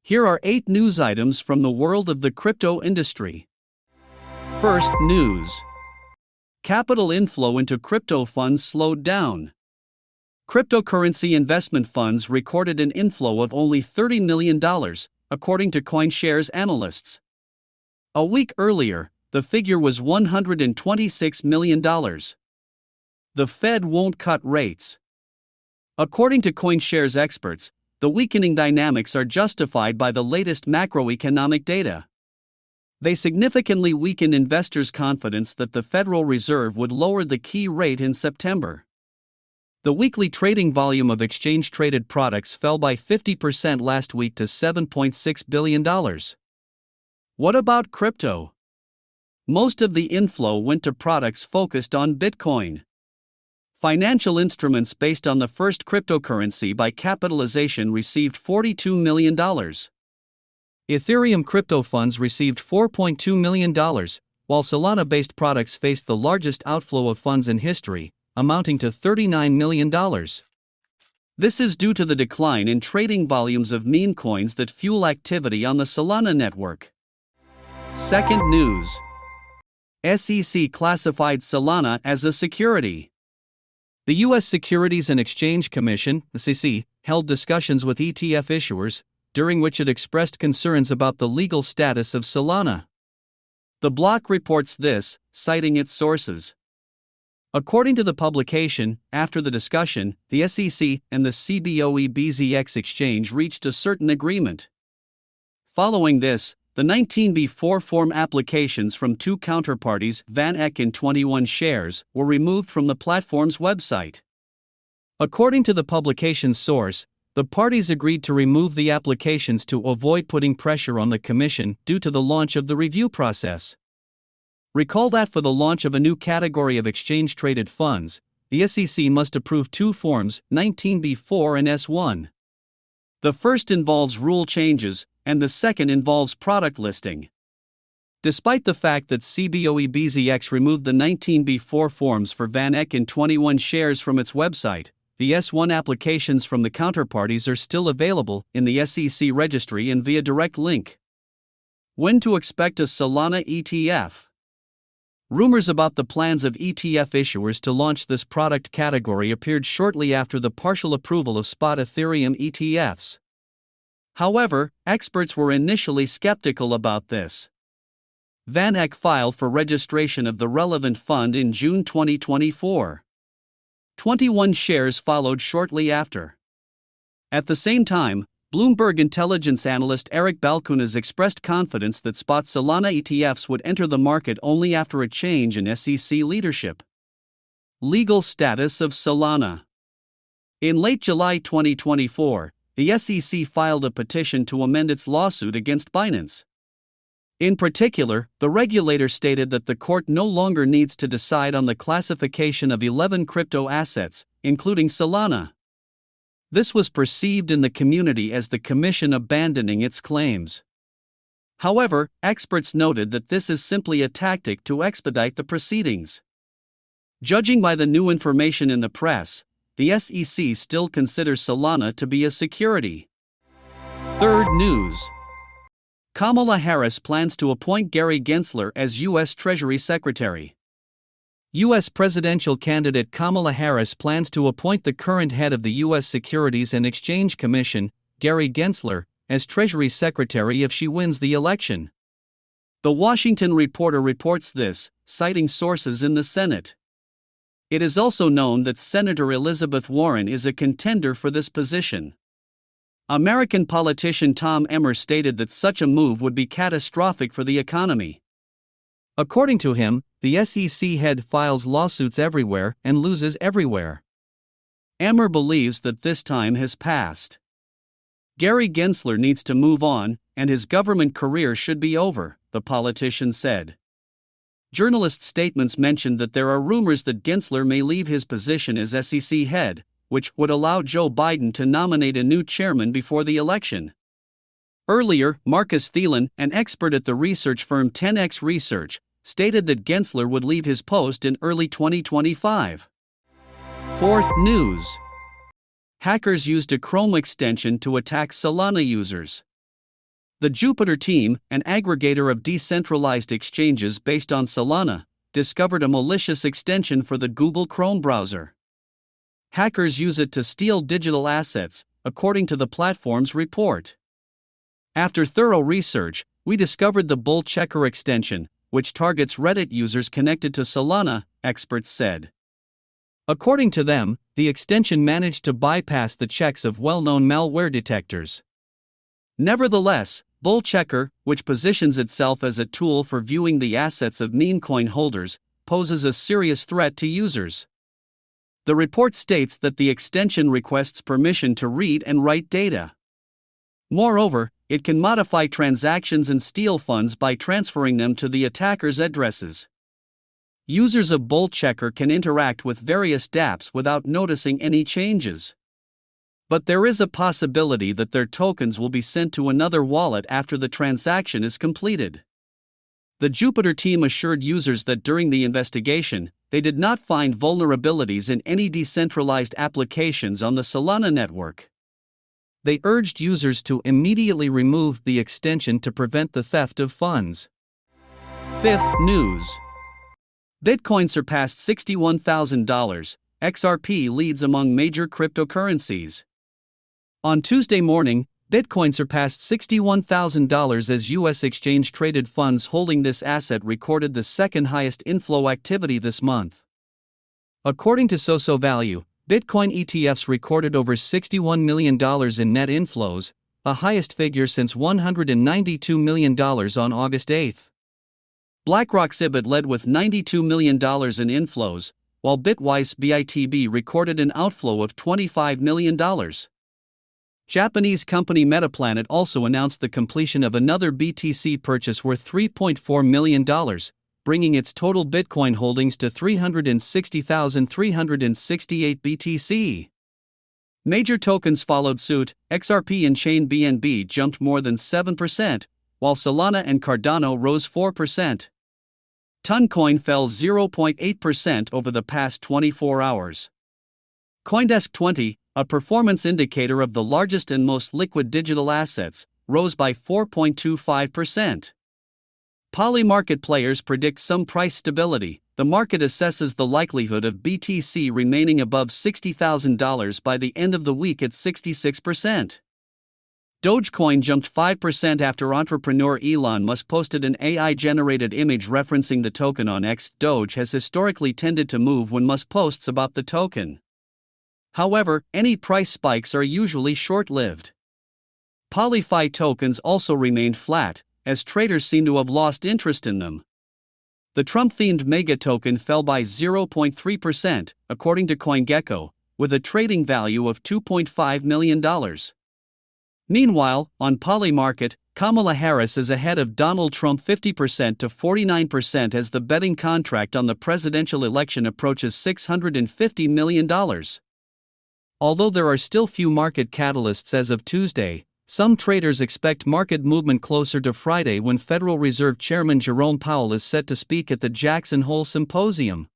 Here are 8 news items from the world of the crypto industry. First, news. Capital inflow into crypto funds slowed down. Cryptocurrency investment funds recorded an inflow of only $30 million, according to CoinShares analysts. A week earlier, the figure was $126 million. The Fed won't cut rates. According to CoinShares experts, the weakening dynamics are justified by the latest macroeconomic data. They significantly weakened investors' confidence that the Federal Reserve would lower the key rate in September. The weekly trading volume of exchange-traded products fell by 50% last week to $7.6 billion. What about crypto? Most of the inflow went to products focused on Bitcoin. Financial instruments based on the first cryptocurrency by capitalization received $42 million. Ethereum crypto funds received $4.2 million, while Solana-based products faced the largest outflow of funds in history, amounting to $39 million. This is due to the decline in trading volumes of meme coins that fuel activity on the Solana network. Second, news. SEC classified Solana as a security. The U.S. Securities and Exchange Commission (SEC) held discussions with ETF issuers, during which it expressed concerns about the legal status of Solana. The block reports this, citing its sources. According to the publication, after the discussion, the SEC and the CBOE-BZX exchange reached a certain agreement. Following this, the 19B4 form applications from 2 counterparties, Van Eck and 21 Shares, were removed from the platform's website. According to the publication's source, the parties agreed to remove the applications to avoid putting pressure on the Commission due to the launch of the review process. Recall that for the launch of a new category of exchange-traded funds, the SEC must approve 2 forms, 19B4 and S1. The first involves rule changes, and the second involves product listing. Despite the fact that CBOE-BZX removed the 19B4 forms for Van Eck and 21 Shares from its website, the S1 applications from the counterparties are still available in the SEC registry and via direct link. When to expect a Solana ETF? Rumors about the plans of ETF issuers to launch this product category appeared shortly after the partial approval of spot Ethereum ETFs. However, experts were initially skeptical about this. Van Eck filed for registration of the relevant fund in June 2024. 21 Shares followed shortly after. At the same time, Bloomberg intelligence analyst Eric Balchunas expressed confidence that spot Solana ETFs would enter the market only after a change in SEC leadership. Legal status of Solana. In late July 2024, the SEC filed a petition to amend its lawsuit against Binance. In particular, the regulator stated that the court no longer needs to decide on the classification of 11 crypto assets, including Solana. This was perceived in the community as the Commission abandoning its claims. However, experts noted that this is simply a tactic to expedite the proceedings. Judging by the new information in the press, the SEC still considers Solana to be a security. Third, news. Kamala Harris plans to appoint Gary Gensler as U.S. Treasury Secretary. U.S. presidential candidate Kamala Harris plans to appoint the current head of the U.S. Securities and Exchange Commission, Gary Gensler, as Treasury Secretary if she wins the election. The Washington Reporter reports this, citing sources in the Senate. It is also known that Senator Elizabeth Warren is a contender for this position. American politician Tom Emmer stated that such a move would be catastrophic for the economy. According to him, the SEC head files lawsuits everywhere and loses everywhere. Emmer believes that this time has passed. Gary Gensler needs to move on, and his government career should be over, the politician said. Journalist statements mentioned that there are rumors that Gensler may leave his position as SEC head, which would allow Joe Biden to nominate a new chairman before the election. Earlier, Marcus Thielen, an expert at the research firm 10X Research, stated that Gensler would leave his post in early 2025. Fourth, news. Hackers used a Chrome extension to attack Solana users. The Jupiter team, an aggregator of decentralized exchanges based on Solana, discovered a malicious extension for the Google Chrome browser. Hackers use it to steal digital assets, according to the platform's report. After thorough research, we discovered the bull checker extension, which targets Reddit users connected to Solana, experts said. According to them, the extension managed to bypass the checks of well-known malware detectors. Nevertheless, Bull Checker, which positions itself as a tool for viewing the assets of meme coin holders, poses a serious threat to users. The report states that the extension requests permission to read and write data. Moreover, it can modify transactions and steal funds by transferring them to the attacker's addresses. Users of Bull Checker can interact with various dApps without noticing any changes. But there is a possibility that their tokens will be sent to another wallet after the transaction is completed. The Jupiter team assured users that during the investigation, they did not find vulnerabilities in any decentralized applications on the Solana network. They urged users to immediately remove the extension to prevent the theft of funds. Fifth news. Bitcoin surpassed $61,000, XRP leads among major cryptocurrencies. On Tuesday morning, Bitcoin surpassed $61,000 as U.S. exchange-traded funds holding this asset recorded the second highest inflow activity this month. According to SoSoValue, Bitcoin ETFs recorded over $61 million in net inflows, a highest figure since $192 million on August 8. BlackRock's IBIT led with $92 million in inflows, while Bitwise BITB recorded an outflow of $25 million. Japanese company Metaplanet also announced the completion of another BTC purchase worth $3.4 million, bringing its total Bitcoin holdings to 360,368 BTC. Major tokens followed suit. XRP and Chain BNB jumped more than 7%, while Solana and Cardano rose 4%. Toncoin fell 0.8% over the past 24 hours. CoinDesk 20, a performance indicator of the largest and most liquid digital assets, rose by 4.25%. Polymarket players predict some price stability. The market assesses the likelihood of BTC remaining above $60,000 by the end of the week at 66%. Dogecoin jumped 5% after entrepreneur Elon Musk posted an AI-generated image referencing the token on X. Doge has historically tended to move when Musk posts about the token. However, any price spikes are usually short-lived. PolyFi tokens also remained flat, as traders seem to have lost interest in them. The Trump-themed Mega token fell by 0.3%, according to CoinGecko, with a trading value of $2.5 million. Meanwhile, on Polymarket, Kamala Harris is ahead of Donald Trump 50% to 49% as the betting contract on the presidential election approaches $650 million. Although there are still few market catalysts as of Tuesday, some traders expect market movement closer to Friday when Federal Reserve Chairman Jerome Powell is set to speak at the Jackson Hole Symposium.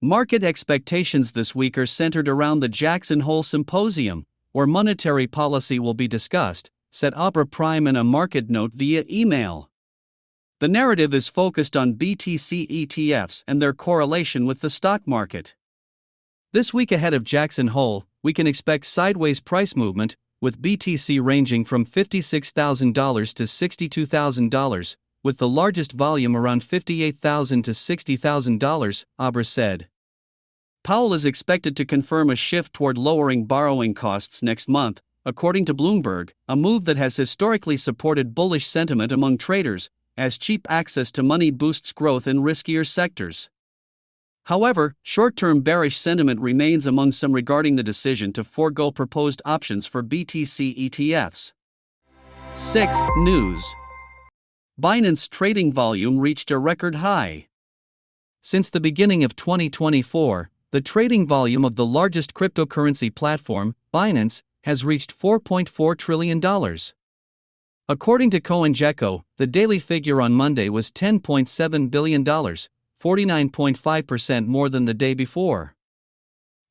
Market expectations this week are centered around the Jackson Hole Symposium, where monetary policy will be discussed, said Abra Prime in a market note via email. The narrative is focused on BTC ETFs and their correlation with the stock market. This week ahead of Jackson Hole, we can expect sideways price movement, with BTC ranging from $56,000 to $62,000, with the largest volume around $58,000 to $60,000, Abra said. Powell is expected to confirm a shift toward lowering borrowing costs next month, according to Bloomberg, a move that has historically supported bullish sentiment among traders, as cheap access to money boosts growth in riskier sectors. However, short-term bearish sentiment remains among some regarding the decision to forego proposed options for BTC ETFs. 6. News. Binance trading volume reached a record high. Since the beginning of 2024, the trading volume of the largest cryptocurrency platform, Binance, has reached $4.4 trillion. According to CoinGecko, the daily figure on Monday was $10.7 billion, 49.5% more than the day before.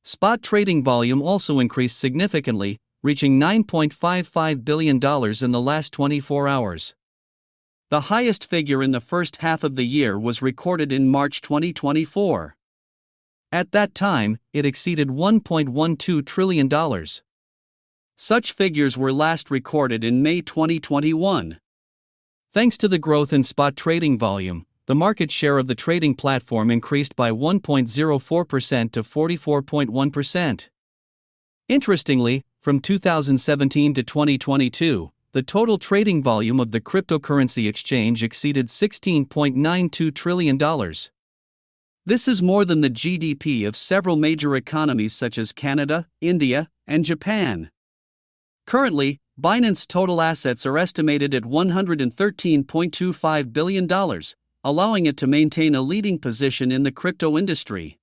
Spot trading volume also increased significantly, reaching $9.55 billion in the last 24 hours. The highest figure in the first half of the year was recorded in March 2024. At that time, it exceeded $1.12 trillion. Such figures were last recorded in May 2021. Thanks to the growth in spot trading volume, the market share of the trading platform increased by 1.04% to 44.1%. Interestingly, from 2017 to 2022, the total trading volume of the cryptocurrency exchange exceeded $16.92 trillion. This is more than the GDP of several major economies such as Canada, India, and Japan. Currently, Binance total assets are estimated at $113.25 billion, allowing it to maintain a leading position in the crypto industry.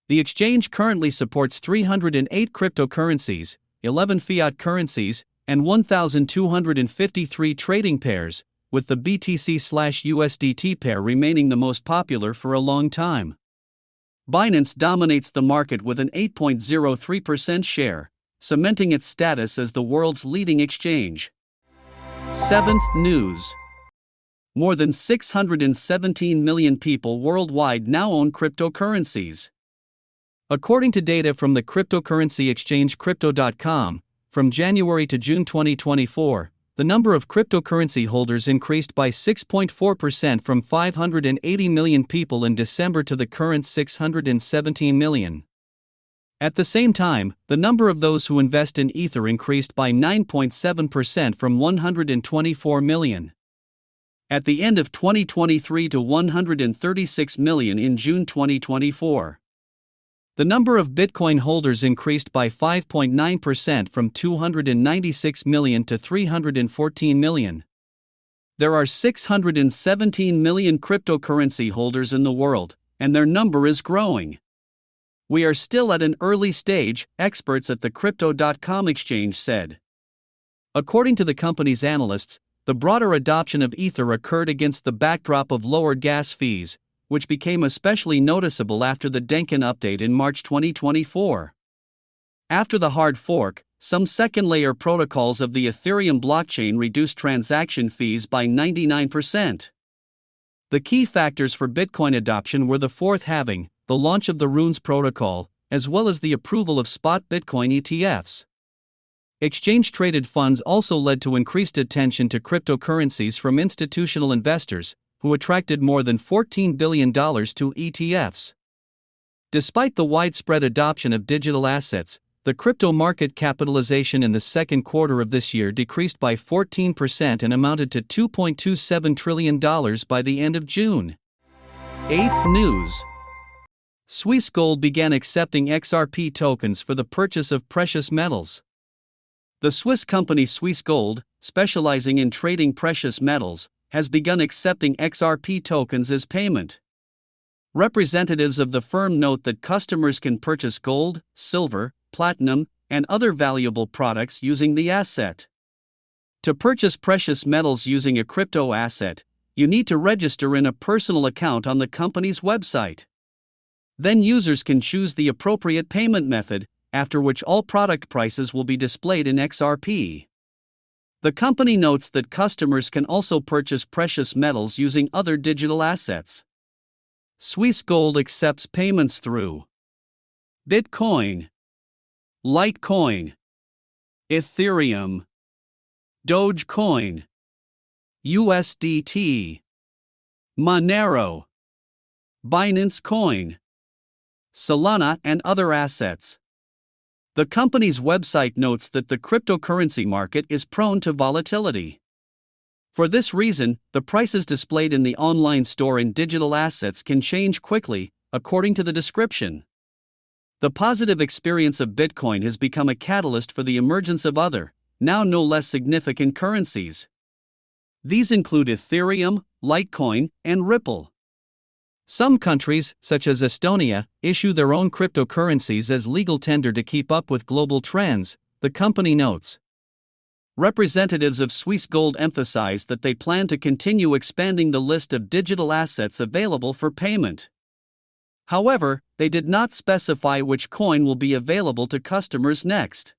The exchange currently supports 308 cryptocurrencies, 11 fiat currencies, and 1,253 trading pairs, with the BTC/USDT pair remaining the most popular for a long time. Binance dominates the market with an 8.03% share, cementing its status as the world's leading exchange. 7th News. More than 617 million people worldwide now own cryptocurrencies. According to data from the cryptocurrency exchange Crypto.com, from January to June 2024, the number of cryptocurrency holders increased by 6.4% from 580 million people in December to the current 617 million. At the same time, the number of those who invest in Ether increased by 9.7% from 124 million. At the end of 2023 to 136 million in June 2024. The number of Bitcoin holders increased by 5.9% from 296 million to 314 million. There are 617 million cryptocurrency holders in the world, and their number is growing. We are still at an early stage, experts at the Crypto.com exchange said. According to the company's analysts, the broader adoption of Ether occurred against the backdrop of lower gas fees, which became especially noticeable after the Denkin update in March 2024. After the hard fork, some second-layer protocols of the Ethereum blockchain reduced transaction fees by 99%. The key factors for Bitcoin adoption were the fourth halving, the launch of the Runes protocol, as well as the approval of spot Bitcoin ETFs. Exchange-traded funds also led to increased attention to cryptocurrencies from institutional investors, who attracted more than $14 billion to ETFs. Despite the widespread adoption of digital assets, the crypto market capitalization in the second quarter of this year decreased by 14% and amounted to $2.27 trillion by the end of June. 8th News. Suisse Gold began accepting XRP tokens for the purchase of precious metals. The Swiss company Suisse Gold, specializing in trading precious metals, has begun accepting XRP tokens as payment. Representatives of the firm note that customers can purchase gold, silver, platinum, and other valuable products using the asset. To purchase precious metals using a crypto asset, you need to register in a personal account on the company's website. Then users can choose the appropriate payment method, after which all product prices will be displayed in XRP. The company notes that customers can also purchase precious metals using other digital assets. Suisse Gold accepts payments through Bitcoin, Litecoin, Ethereum, Dogecoin, USDT, Monero, Binance Coin, Solana, and other assets. The company's website notes that the cryptocurrency market is prone to volatility. For this reason, the prices displayed in the online store in digital assets can change quickly, according to the description. The positive experience of Bitcoin has become a catalyst for the emergence of other, now no less significant currencies. These include Ethereum, Litecoin, and Ripple. Some countries, such as Estonia, issue their own cryptocurrencies as legal tender to keep up with global trends, the company notes. Representatives of Suisse Gold emphasize that they plan to continue expanding the list of digital assets available for payment. However, they did not specify which coin will be available to customers next.